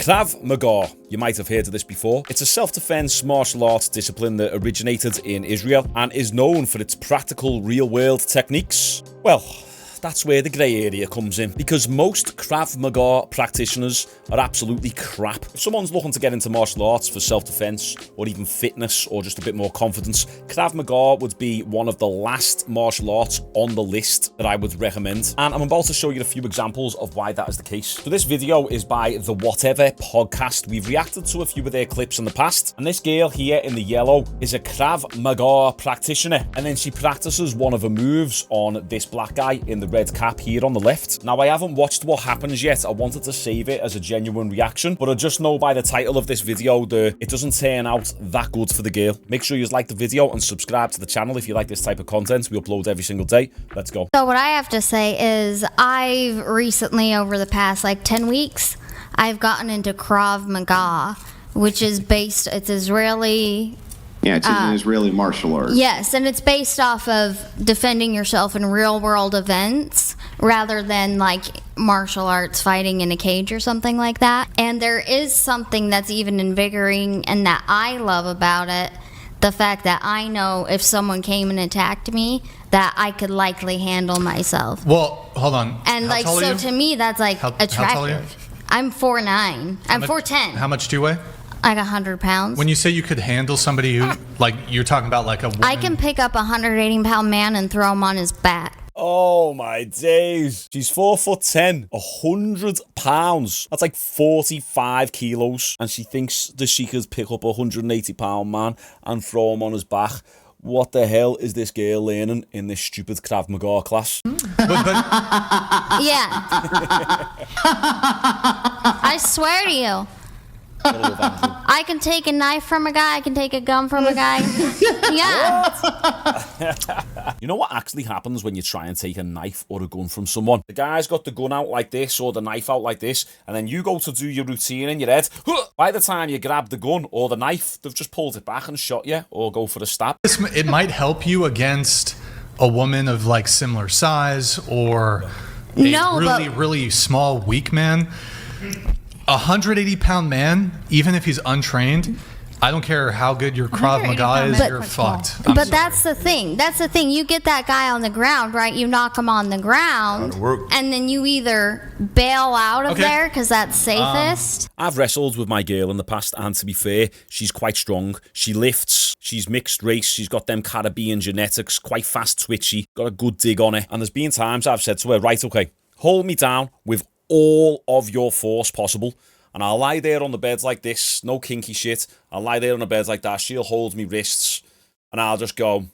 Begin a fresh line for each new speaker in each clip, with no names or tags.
Krav Maga. You might have heard of this before. It's a self-defense martial arts discipline that originated in Israel and is known for its practical real-world techniques. Well, that's where the grey area comes in, because most Krav Maga practitioners are absolutely crap. If someone's looking to get into martial arts for self-defense, or even fitness, or just a bit more confidence, Krav Maga would be one of the last martial arts on the list that I would recommend. And I'm about to show you a few examples of why that is the case. So this video is by the Whatever podcast. We've reacted to a few of their clips in the past, and this girl here in the yellow is a Krav Maga practitioner, and then she practices one of her moves on this black guy in the red cap here on the left. Now, I haven't watched what happens yet. I wanted to save it as a genuine reaction, but I just know by the title of this video that it doesn't turn out that good for the girl. Make sure you like the video and subscribe to the channel if you like this type of content. We upload every single day. Let's go.
So what I have to say is I've recently, over the past like 10 weeks, I've gotten into Krav Maga, which is based, it's Israeli.
Yeah, it's an Israeli martial art.
Yes, and it's based off of defending yourself in real-world events rather than like martial arts fighting in a cage or something like that. And there is something that's even invigorating and that I love about it, the fact that I know if someone came and attacked me, that I could likely handle myself.
Well, hold on.
And
how
like,
tall are
so
you?
to me, that's like attractive.
How tall are you?
I'm 4'9". I'm 4'10".
How much do you weigh?
Like 100 pounds.
When you say you could handle somebody who, like, you're talking about like a woman.
I can pick up a 180-pound man and throw him on his back.
Oh my days. She's 4'10", 100 pounds. That's like 45 kilos. And she thinks that she could pick up a 180-pound man and throw him on his back. What the hell is this girl learning in this stupid Krav Maga class?
Yeah. I swear to you. I can take a knife from a guy. I can take a gun from a guy. Yeah.
You know what actually happens when you try and take a knife or a gun from someone? The guy's got the gun out like this or the knife out like this, and then you go to do your routine in your head. By the time you grab the gun or the knife, they've just pulled it back and shot you or go for a stab.
It might help you against a woman of like similar size or a really small, weak man. 180-pound man, even if he's untrained, I don't care how good your Krav Maga is, you're fucked.
But that's the thing. That's the thing. You get that guy on the ground, right? You knock him on the ground, and then you either bail out of there because that's safest.
I've wrestled with my girl in the past, and to be fair, she's quite strong. She lifts. She's mixed race. She's got them Caribbean genetics, quite fast, twitchy, got a good dig on it. And there's been times I've said to her, right, okay, hold me down with all of your force possible, and I'll lie there on the bed like this, no kinky shit. I'll lie there on the bed like that. She'll hold me wrists, and I'll just go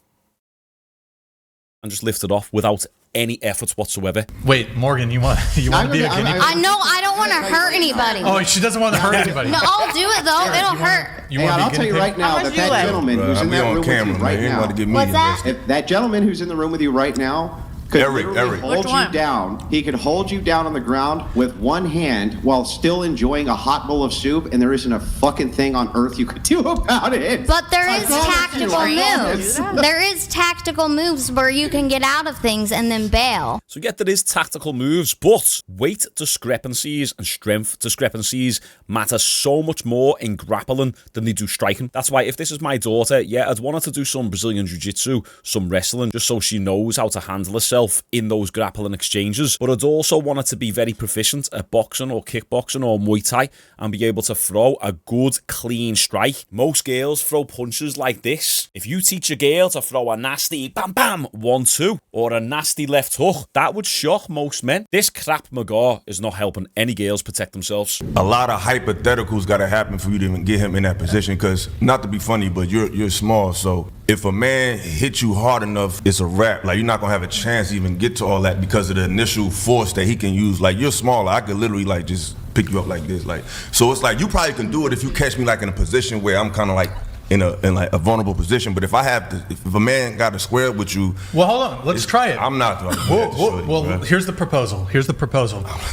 and just lift it off without any effort whatsoever.
Wait, Morgan, you want to be a guinea pig?
I know I don't want to hurt anybody.
Oh, she doesn't want to hurt anybody.
No, I'll do it though. It'll hurt.
I'll tell you right now that gentleman who's in that room with you right now.
What's that?
If that gentleman who's in the room with you right now could literally hold you down. He could hold you down on the ground with one hand while still enjoying a hot bowl of soup, and there isn't a fucking thing on earth you could do about it.
But there is tactical moves. There is tactical moves where you can get out of things and then bail.
So yeah, there is tactical moves, but weight discrepancies and strength discrepancies matter so much more in grappling than they do striking. That's why if this is my daughter, yeah, I'd want her to do some Brazilian Jiu-Jitsu, some wrestling, just so she knows how to handle herself in those grappling exchanges. But I'd also want her to be very proficient at boxing or kickboxing or Muay Thai and be able to throw a good, clean strike. Most girls throw punches like this. If you teach a girl to throw a nasty bam bam 1-2 or a nasty left hook, that would shock most men. This Krav Maga is not helping any girls protect themselves.
A lot of hypotheticals got to happen for you to even get him in that position, because not to be funny, but you're small, so if a man hits you hard enough, it's a wrap. Like, you're not gonna have a chance to even get to all that because of the initial force that he can use. Like, you're smaller, I could literally like just pick you up like this. Like, so it's like you probably can do it if you catch me like in a position where I'm kind of like in like a vulnerable position. But if I have to, if a man got to square up with you,
well, hold on, let's try it.
I'm not.
Well, here's the proposal.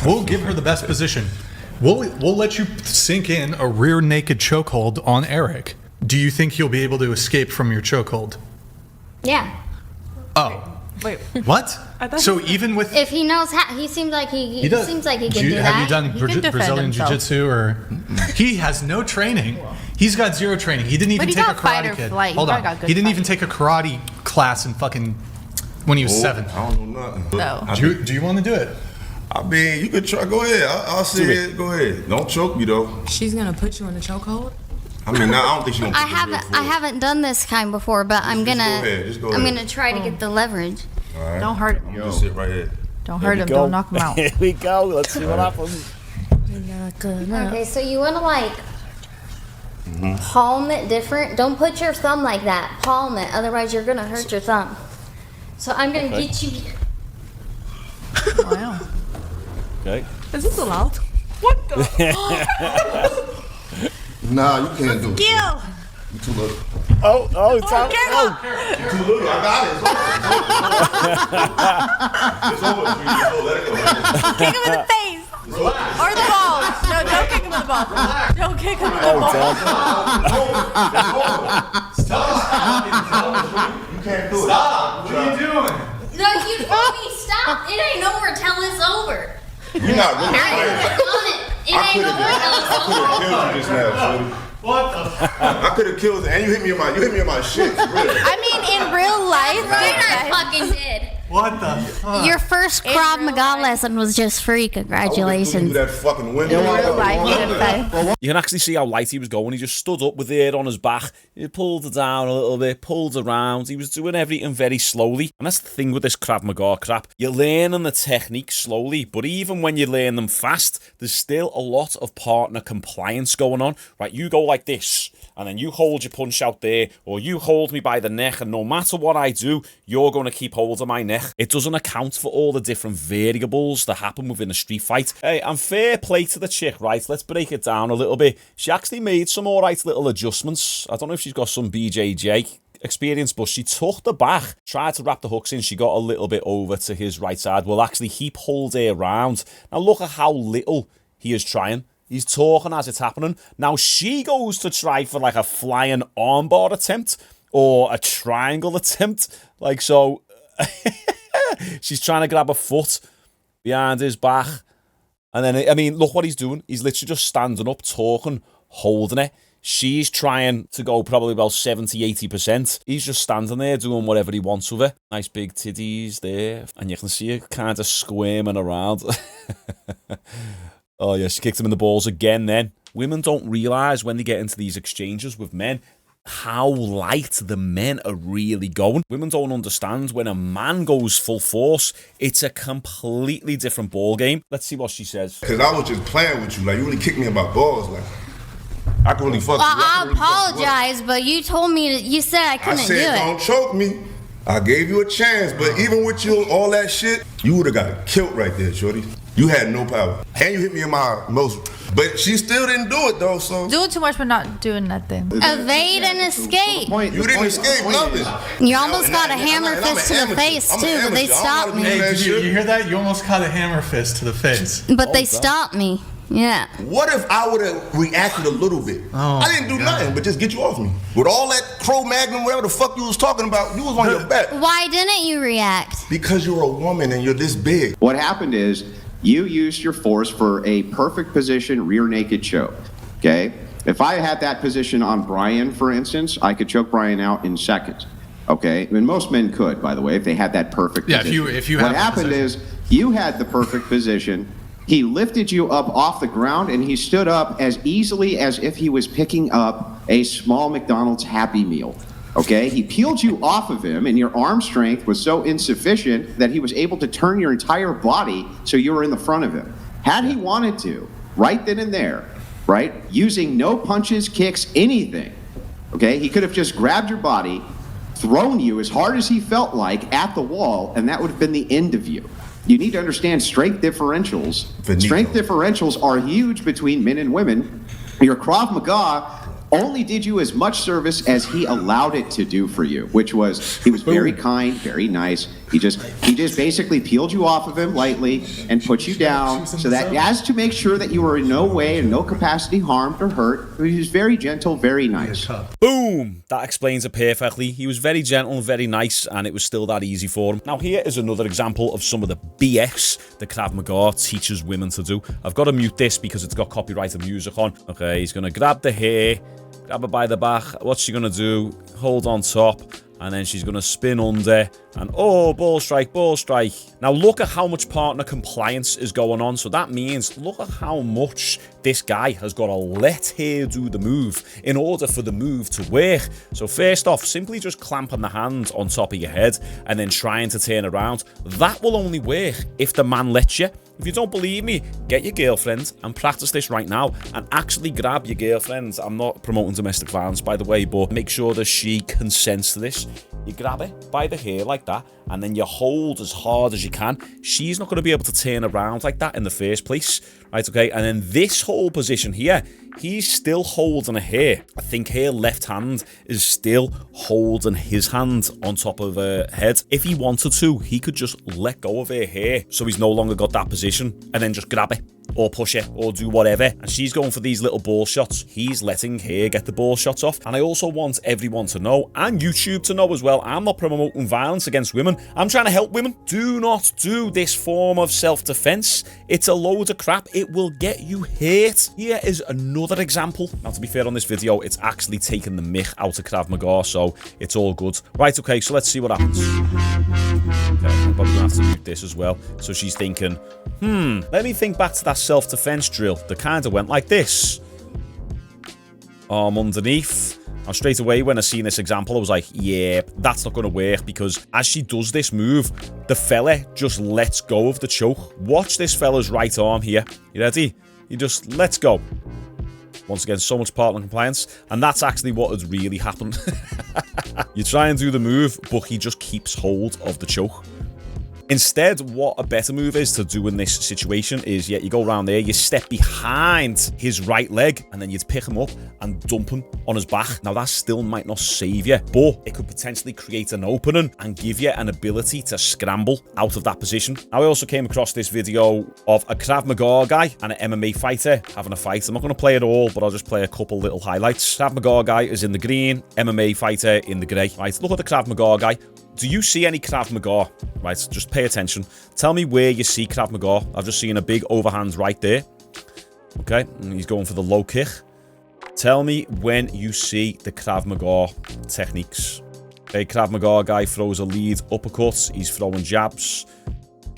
We'll give her the best position. We'll let you sink in a rear naked chokehold on Eric. Do you think you'll be able to escape from your chokehold?
Yeah.
Oh,
Wait.
What? So even with
If he knows how, he seems like he
does-
seems like he can do that.
Have you done
He can defend
Brazilian
himself.
Jiu-Jitsu or? He has no training. He's got zero training. He didn't even
But he
take a
got fight
karate
or
kid.
flight. He
Hold
probably
on.
got good
He didn't
fight.
even take a karate class in fucking when he was 7.
I don't know nothing.
No.
Do you want to do it?
I mean, you could try. Go ahead. I'll say it. Go ahead. Don't choke me though.
She's gonna put you in a chokehold.
I mean, I don't think she's gonna.
I
put this real
haven't haven't done this kind before, but I'm
Just
gonna
go ahead. Just go
I'm
ahead.
gonna try to get the leverage.
All right.
Don't hurt him.
I'm gonna just sit right here.
Don't
Here
hurt
we
him.
go.
Don't knock him out.
Here we go. Let's see what happens.
Okay, so you wanna like palm it different. Don't put your thumb like that. Palm it, otherwise you're gonna hurt your thumb. So I'm gonna get you.
Wow.
Okay.
Is this allowed? What the?
Nah, you can't do it.
Gil!
You too little.
Oh, it's out. Oh.
You too little. I got it. It's over. It's over. It's over. Let it go.
Kick him in the face. Or the balls. No, don't kick him in the balls. Don't kick him in the balls.
You can't do it.
Stop! What are you doing?
No, you told me stop. It ain't over till it's over.
You're not really
I
fighting.
on it. It ain't over till it's
I could
over.
have killed you just now, shorty.
What the?
I could have killed you, and you hit me in my shit. Really.
I mean, in real life,
Right, I
guys,
fucking did.
What the fuck?
Your first Krav Maga lesson was just free.
Through
Congratulations.
that fucking window.
in real life, you should say.
You can actually see how light he was going. He just stood up with it on his back. He pulled it down a little bit, pulled around. He was doing everything very slowly. And that's the thing with this Krav Maga crap. You're learning the techniques slowly, but even when you learn them fast, there's still a lot of partner compliance going on. Right, you go like this, and then you hold your punch out there, or you hold me by the neck, and no matter what I do, you're going to keep hold of my neck. It doesn't account for all the different variables that happen within a street fight. Hey, and fair play to the chick, right? Let's break it down a little bit. She actually made some alright little adjustments. I don't know if she's got some BJJ experience, but she took the back, tried to wrap the hooks in. She got a little bit over to his right side. Well, actually, he pulled her around. Now, look at how little he is trying. He's talking as it's happening. Now, she goes to try for like a flying armbar attempt or a triangle attempt. Like so. She's trying to grab a foot behind his back. And then, I mean, look what he's doing. He's literally just standing up, talking, holding it. She's trying to go probably about 70, 80%. He's just standing there doing whatever he wants with it. Nice big titties there. And you can see her kind of squirming around. Oh, yeah, she kicked him in the balls again then. Women don't realise when they get into these exchanges with men how light the men are really going. Women don't understand when a man goes full force, it's a completely different ball game. Let's see what she says.
Because I was just playing with you. Like, you really kicked me in my balls. Like, I could really fuck you.
I apologize, but you told me you said I couldn't
I
do
said,
it.
don't choke me. I gave you a chance, but even with you, all that shit, you would have got killed right there, shorty. You had no power. And you hit me in my most... But she still didn't do it, though, so...
Doing too much, but not doing nothing.
Evade and escape.
You didn't escape nothing.
You almost got a hammer fist to the face, too, but they stopped me.
Hey, did you hear that? You almost caught a hammer fist to the face.
But they stopped me. Yeah.
What if I would have reacted a little bit? I didn't do nothing but just get you off me. With all that Cro-Magnon, whatever the fuck you was talking about, you was on your back.
Why didn't you react?
Because you're a woman and you're this big.
What happened is you used your force for a perfect position rear naked choke. Okay? If I had that position on Brian, for instance, I could choke Brian out in seconds. Okay? I mean, most men could, by the way, if they had that perfect position.
Yeah, if you had
what happened is you had the perfect position. He lifted you up off the ground, and he stood up as easily as if he was picking up a small McDonald's Happy Meal. Okay? He peeled you off of him, and your arm strength was so insufficient that he was able to turn your entire body so you were in the front of him. Had he wanted to, right then and there, right, using no punches, kicks, anything, okay, he could have just grabbed your body, thrown you as hard as he felt like at the wall, and that would have been the end of you. You need to understand strength differentials. Strength differentials are huge between men and women. Your Krav Maga only did you as much service as he allowed it to do for you, which was he was very kind, very nice. He just basically peeled you off of him lightly and put you down so that as to make sure that you were in no way and no capacity harmed or hurt. He was very gentle, very nice.
Boom! That explains it perfectly. He was very gentle and very nice, and it was still that easy for him. Now here is another example of some of the BS that Krav Maga teaches women to do. I've got to mute this because it's got copyrighted music on. Okay, he's going to grab the hair, grab her by the back. What's she going to do? Hold on top. And then she's going to spin under and, oh, ball strike, ball strike. Now look at how much partner compliance is going on. So that means look at how much this guy has got to let her do the move in order for the move to work. So first off, simply just clamping the hand on top of your head and then trying to turn around. That will only work if the man lets you. If you don't believe me, get your girlfriend and practice this right now and actually grab your girlfriend. I'm not promoting domestic violence, by the way, but make sure that she consents to this. You grab it by the hair like that, and then you hold as hard as you can. She's not going to be able to turn around like that in the first place, right? Okay, and then this whole position here, he's still holding her hair. I think her left hand is still holding his hand on top of her head. If he wanted to, he could just let go of her hair, so he's no longer got that position, and then just grab it, or push it, or do whatever. And she's going for these little ball shots. He's letting her get the ball shots off. And I also want everyone to know, and YouTube to know as well, I'm not promoting violence against women. I'm trying to help women. Do not do this form of self-defense. It's a load of crap. It will get you hurt. Here is another example. Now, to be fair on this video, it's actually taken the mick out of Krav Maga, so it's all good. Right, okay, so let's see what happens. Okay, I'm probably gonna have to mute this as well. So she's thinking, let me think back to that self-defense drill that kind of went like this. Arm underneath. Now, straight away, when I seen this example, I was like, yeah, that's not going to work, because as she does this move, the fella just lets go of the choke. Watch this fella's right arm here. You ready? He just lets go. Once again, so much partner compliance, and that's actually what has really happened. You try and do the move, but he just keeps hold of the choke. Instead, what a better move is to do in this situation is, yeah, you go around there, you step behind his right leg, and then you'd pick him up and dump him on his back. Now, that still might not save you, but it could potentially create an opening and give you an ability to scramble out of that position. Now, I also came across this video of a Krav Maga guy and an MMA fighter having a fight. I'm not going to play it all, but I'll just play a couple little highlights. Krav Maga guy is in the green, MMA fighter in the grey. Right, look at the Krav Maga guy. Do you see any Krav Maga? Right, just pay attention. Tell me where you see Krav Maga. I've just seen a big overhand right there. Okay, and he's going for the low kick. Tell me when you see the Krav Maga techniques. Okay, Krav Maga guy throws a lead uppercut. He's throwing jabs.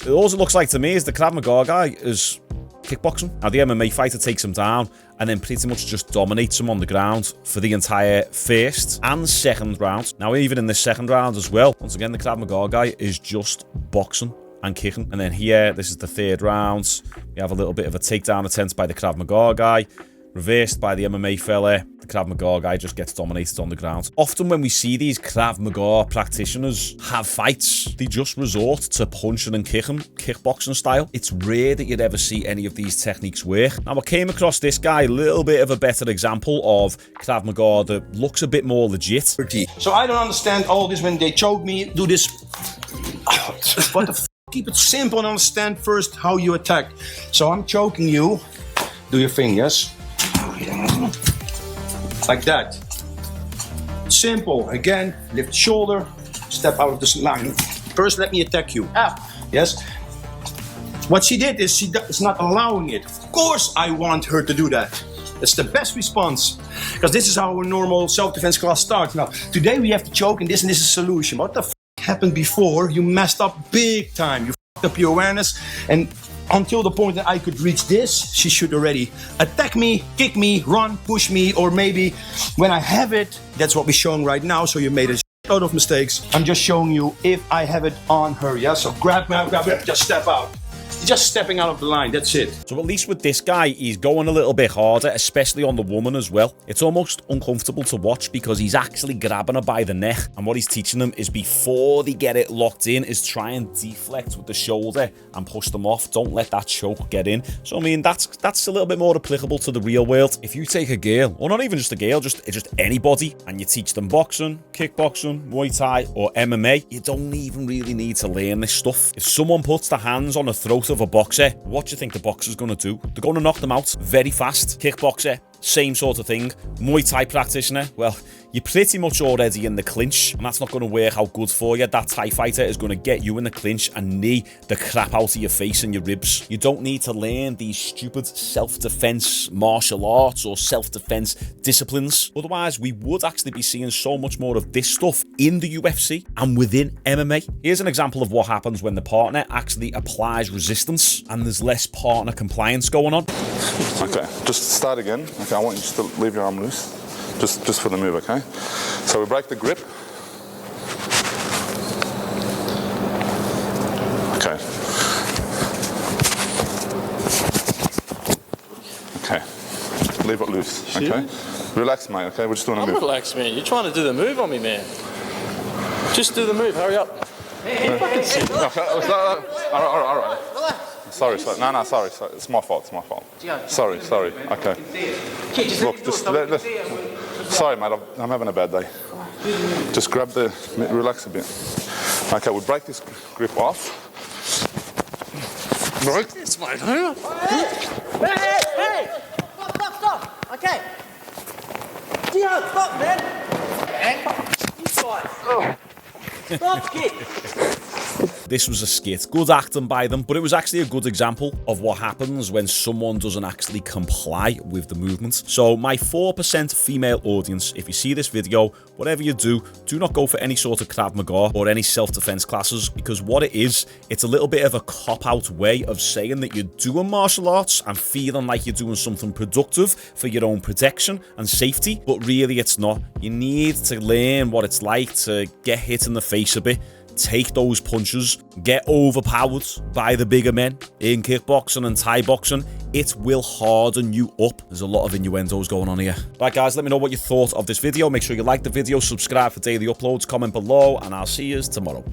All it looks like to me is the Krav Maga guy is kickboxing. Now, the MMA fighter takes him down and then pretty much just dominates him on the ground for the entire first and second round. Now, even in the second round as well, once again, the Krav Maga guy is just boxing and kicking. And then here, this is the third round. We have a little bit of a takedown attempt by the Krav Maga guy, reversed by the MMA fella. The Krav Maga guy just gets dominated on the ground. Often when we see these Krav Maga practitioners have fights, they just resort to punching and kicking, kickboxing style. It's rare that you'd ever see any of these techniques work. Now, I came across this guy, a little bit of a better example of Krav Maga that looks a bit more legit.
So I don't understand all this when they choke me, do this. What the f? Keep it simple and understand first how you attack. So I'm choking you. Do your fingers. Like that. Simple. Again, lift shoulder, step out of this line. First, let me attack you. Yes. What she did is is not allowing it. Of course, I want her to do that. That's the best response, because this is how our normal self-defense class starts. Now, today we have to choke, and this is a solution. What the f happened before? You messed up big time. You f***ed up your awareness, and until the point that I could reach this, she should already attack me, kick me, run, push me, or maybe when I have it, that's what we're showing right now, so you made a load of mistakes. I'm just showing you if I have it on her, yeah? So grab, just step out. just stepping out of the line, that's it.
So at least with this guy, he's going a little bit harder, especially on the woman as well. It's almost uncomfortable to watch because he's actually grabbing her by the neck. And what he's teaching them is before they get it locked in, is try and deflect with the shoulder and push them off. Don't let that choke get in. So I mean, that's a little bit more applicable to the real world. If you take a girl, or not even just a girl, just anybody, and you teach them boxing, kickboxing, Muay Thai, or MMA, you don't even really need to learn this stuff. If someone puts their hands on the throat of a boxer, what do you think the boxer's going to do? They're going to knock them out very fast. Kickboxer, same sort of thing. Muay Thai practitioner, well, you're pretty much already in the clinch, and that's not going to work out good for you. That Thai fighter is going to get you in the clinch and knee the crap out of your face and your ribs. You don't need to learn these stupid self-defense martial arts or self-defense disciplines. Otherwise, we would actually be seeing so much more of this stuff in the UFC and within MMA. Here's an example of what happens when the partner actually applies resistance and there's less partner compliance going on.
Okay, just start again. Okay, I want you to still leave your arm loose. Just for the move, okay? So we break the grip. Okay. Okay. Leave it loose, okay? Relax, mate, okay? We're just doing a move.
I'm relaxed, man. You're trying to do the move on me, man. Just do the move. Hurry up. Hey, fucking sit.
Okay, all right. Sorry. No, sorry. It's my fault. Sorry. Okay. Look, sorry, mate. I'm having a bad day. Just relax a bit. Okay, we'll break this grip off.
Break this, mate. Hey! Stop. Okay. Dion, stop, man. And you fight. Stop, skit.
This was a skit. Good acting by them, but it was actually a good example of what happens when someone doesn't actually comply with the movement. So my 4% female audience, if you see this video, whatever you do not go for any sort of Krav Maga or any self-defense classes, because what it is, it's a little bit of a cop-out way of saying that you're doing martial arts and feeling like you're doing something productive for your own protection and safety, but really it's not. You need to learn what it's like to get hit in the face a bit, take those punches, get overpowered by the bigger men in kickboxing and Thai boxing. It will harden you up. There's a lot of innuendos going on here. Right, guys, let me know what you thought of this video. Make sure you like the video, subscribe for daily uploads, comment below, and I'll see you tomorrow.